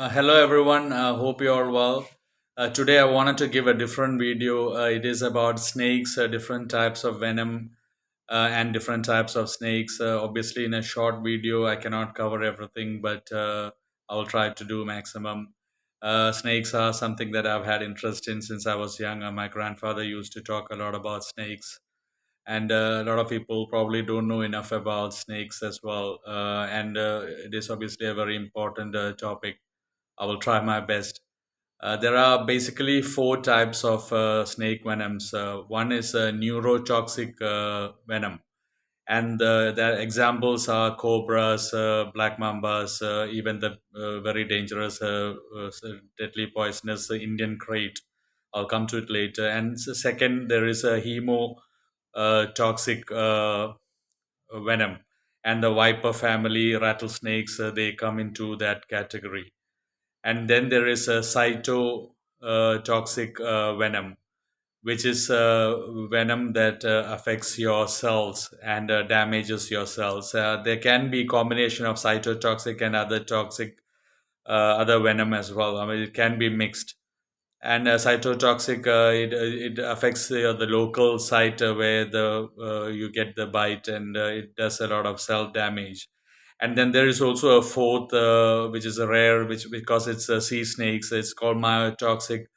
Hello everyone, hope you are well. Today I wanted to give a different video. It is about snakes, different types of venom, and different types of snakes. Obviously, in a short video, I cannot cover everything, but I will try to do maximum. Snakes are something that I've had interest in since I was young. My grandfather used to talk a lot about snakes, and a lot of people probably don't know enough about snakes as well. And it is obviously a very important topic. I will try my best. There are basically four types of snake venoms. One is neurotoxic venom, and their examples are cobras, black mambas, even the very dangerous, deadly poisonous Indian Krait. I'll come to it later. And second, there is a hemo toxic venom, and the viper family rattlesnakes. They come into that category. And then there is a cytotoxic toxic venom, which is venom that affects your cells and damages your cells. There can be combination of cytotoxic and other toxic, other venom as well. I mean, it can be mixed. And cytotoxic, it affects the local site where the you get the bite, and it does a lot of cell damage. And then there is also a fourth, which is a rare, which because it's sea snakes, it's called myotoxic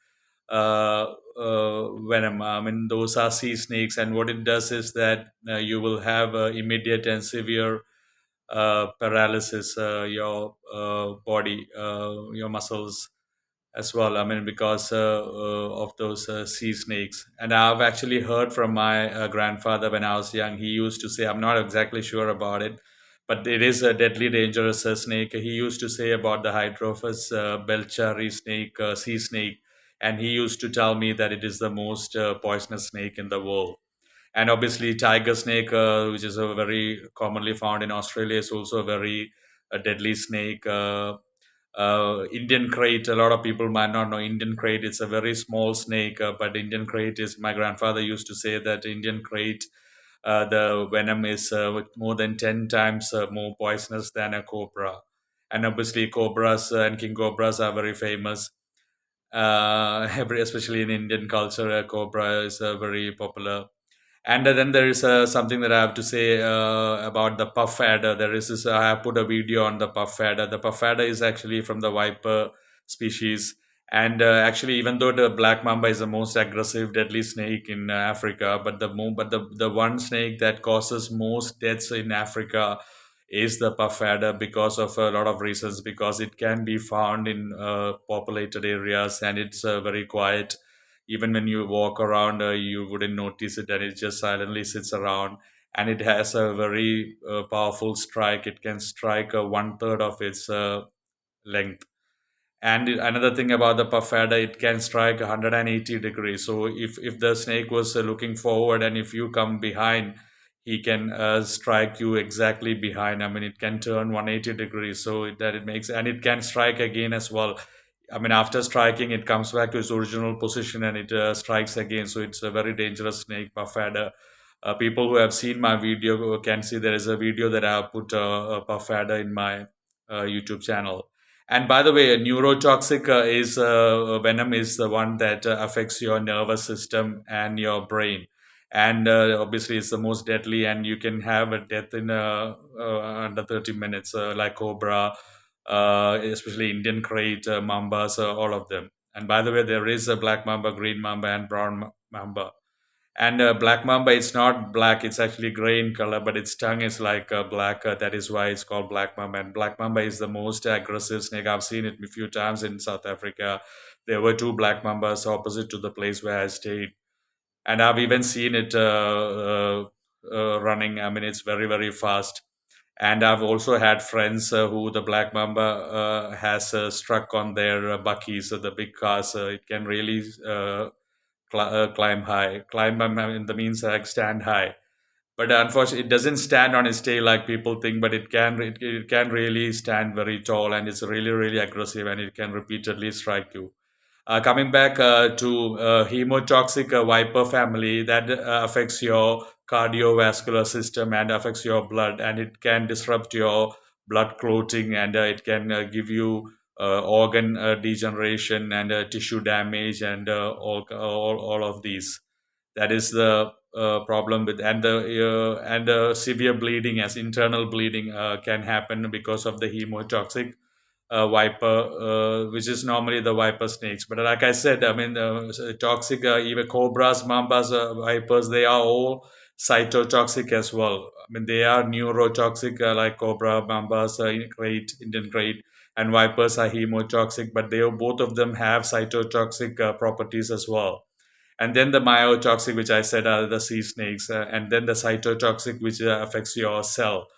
venom. I mean, those are sea snakes, and what it does is that you will have immediate and severe paralysis, your body, your muscles as well. I mean, because of those sea snakes. And I've actually heard from my grandfather when I was young. He used to say, I'm not exactly sure about it, but it is a deadly dangerous snake. He used to say about the Hydrophus belchari snake, sea snake, and he used to tell me that it is the most poisonous snake in the world. And obviously, tiger snake, which is a very commonly found in Australia, is also a very deadly snake. Indian Krait, a lot of people might not know Indian Krait. It's a very small snake, but Indian Krait is, my grandfather used to say that Indian Krait, the venom is more than 10 times more poisonous than a cobra. And obviously, cobras and king cobras are very famous. Especially in Indian culture, cobra is very popular. And then there is something that I have to say about the puff adder. There is this, I have put a video on the puff adder. The puff adder is actually from the viper species. And actually, even though the black mamba is the most aggressive, deadly snake in Africa, but the one snake that causes most deaths in Africa is the puff adder because of a lot of reasons. Because it can be found in populated areas, and it's very quiet. Even when you walk around, you wouldn't notice it, and it just silently sits around. And it has a very powerful strike. It can strike one third of its length. And another thing about the puff adder, it can strike 180 degrees. So if the snake was looking forward, and if you come behind, he can strike you exactly behind. I mean, it can turn 180 degrees, so that it makes, and it can strike again as well. I mean, after striking, it comes back to its original position, and it strikes again. So it's a very dangerous snake, puff adder. People who have seen my video can see there is a video that I have put a puff adder in my YouTube channel. And by the way, neurotoxic is venom is the one that affects your nervous system and your brain, and obviously it's the most deadly. And you can have a death in under 30 minutes, like cobra, especially Indian Krait, mambas, all of them. And by the way, there is a black mamba, green mamba, and brown mamba. And black mamba, it's not black, it's actually gray in color, but its tongue is like black. That is why it's called black mamba. And black mamba is the most aggressive snake. I've seen it a few times in South Africa. There were two black mambas opposite to the place where I stayed. And I've even seen it running. I mean, it's very, very fast. And I've also had friends who the black mamba has struck on their buckies, the big cars. It can really climb high. Climb in the means like stand high. But unfortunately, it doesn't stand on its tail like people think. But it can really stand very tall, and it's really really aggressive, and it can repeatedly strike you. Coming back to hemotoxic viper family, that affects your cardiovascular system and affects your blood, and it can disrupt your blood clotting, and it can give you organ degeneration and tissue damage and all of these. That is the problem with, and severe bleeding as internal bleeding can happen because of the hemotoxic viper, which is normally the viper snakes. But like I said, I mean, toxic, even cobras, mambas, vipers, they are all cytotoxic as well. I mean, they are neurotoxic, like cobra, mambas, Krait, Indian Krait, and vipers are hemotoxic, but both of them have cytotoxic properties as well. And then the myotoxic, which I said are the sea snakes, and then the cytotoxic, which affects your cell.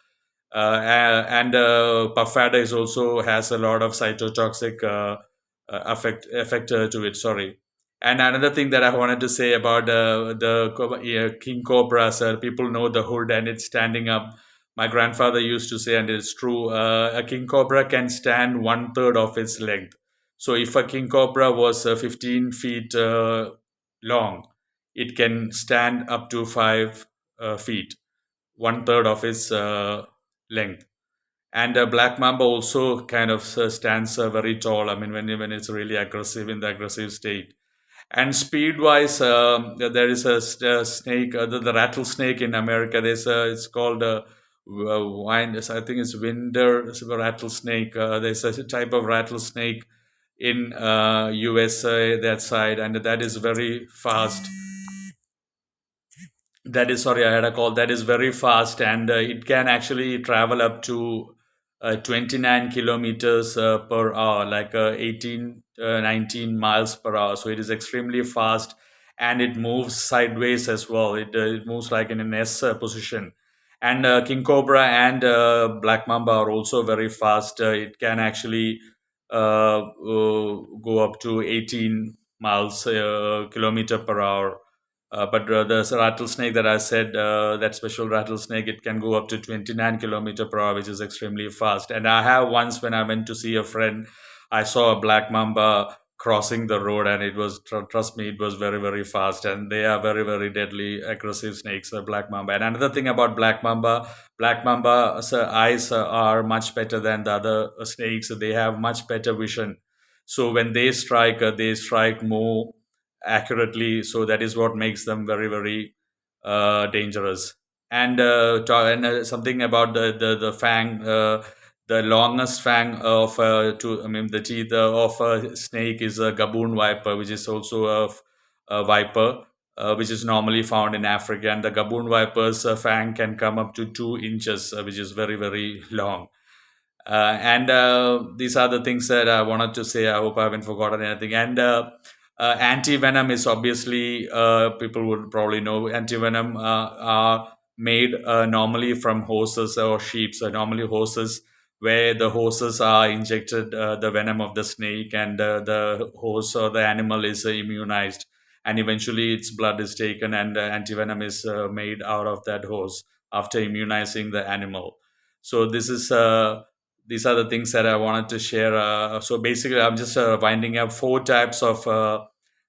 And Puffadder is also has a lot of cytotoxic effect to it. Sorry. And another thing that I wanted to say about yeah, king cobras, people know the hood and it's standing up. My grandfather used to say, and it's true, a king cobra can stand one third of its length. So if a king cobra was 15 feet long, it can stand up to 5 feet, one third of its length. And Black Mamba also kind of stands very tall. I mean, when it's really aggressive in the aggressive state. And speed wise, there is a snake, the rattlesnake in America. It's called wine. I think it's winter rattlesnake. There's a type of rattlesnake in USA that side, and that is very fast. That is, sorry, I had a call. That is very fast, and it can actually travel up to 29 kilometers per hour, like 18, 19 miles per hour. So it is extremely fast, and it moves sideways as well. It moves like in an S position. And King Cobra and Black Mamba are also very fast. It can actually go up to 18 miles kilometer per hour. But the rattlesnake that I said, that special rattlesnake, it can go up to 29 kilometer per hour, which is extremely fast. And I have once, when I went to see a friend, I saw a black mamba crossing the road, and it was, trust me, it was very, very fast. And they are very, very deadly, aggressive snakes, black mamba. And another thing about black mamba eyes are much better than the other snakes. They have much better vision. So when they strike more accurately. So that is what makes them very, very dangerous. And something about the fang, the longest fang of I mean the teeth of a snake is a gaboon viper, which is also a viper. Which is normally found in Africa, and the gaboon viper's fang can come up to 2 inches, which is very, very long. And These are the things that I wanted to say. I hope I haven't forgotten anything. And Anti venom is obviously, people would probably know, anti venom are made normally from horses or sheep. So normally horses, where the horses are injected the venom of the snake, and the horse or the animal is immunized, and eventually its blood is taken, and anti venom is made out of that horse after immunizing the animal. So these are the things that I wanted to share. So basically, I'm just winding up four types of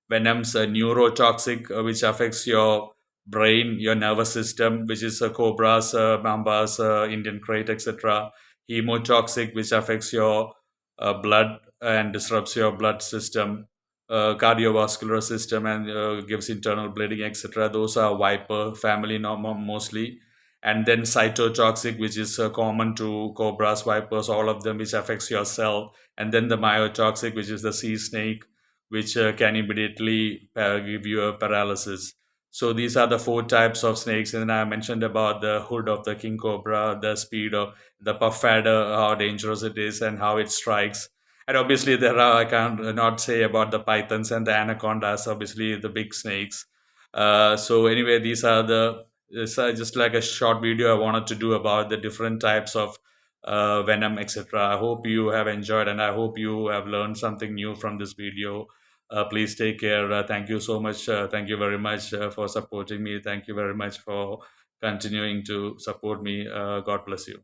venoms: neurotoxic, which affects your brain, your nervous system, which is cobras, mambas, Indian crate, etc. Hemotoxic, which affects your blood and disrupts your blood system, cardiovascular system, and gives internal bleeding, etc. Those are viper family mostly. And then cytotoxic, which is common to cobras, vipers, all of them, which affects your cell. And then the myotoxic, which is the sea snake, which can immediately give you a paralysis. So these are the four types of snakes. And I mentioned about the hood of the king cobra, the speed of the puff adder, how dangerous it is and how it strikes. And obviously there are, I can't not say about the pythons and the anacondas, obviously the big snakes. So anyway, these are the it's just like a short video I wanted to do about the different types of venom, etc. I hope you have enjoyed, and I hope you have learned something new from this video. Please take care. Thank you so much. Thank you very much for supporting me. Thank you very much for continuing to support me. God bless you.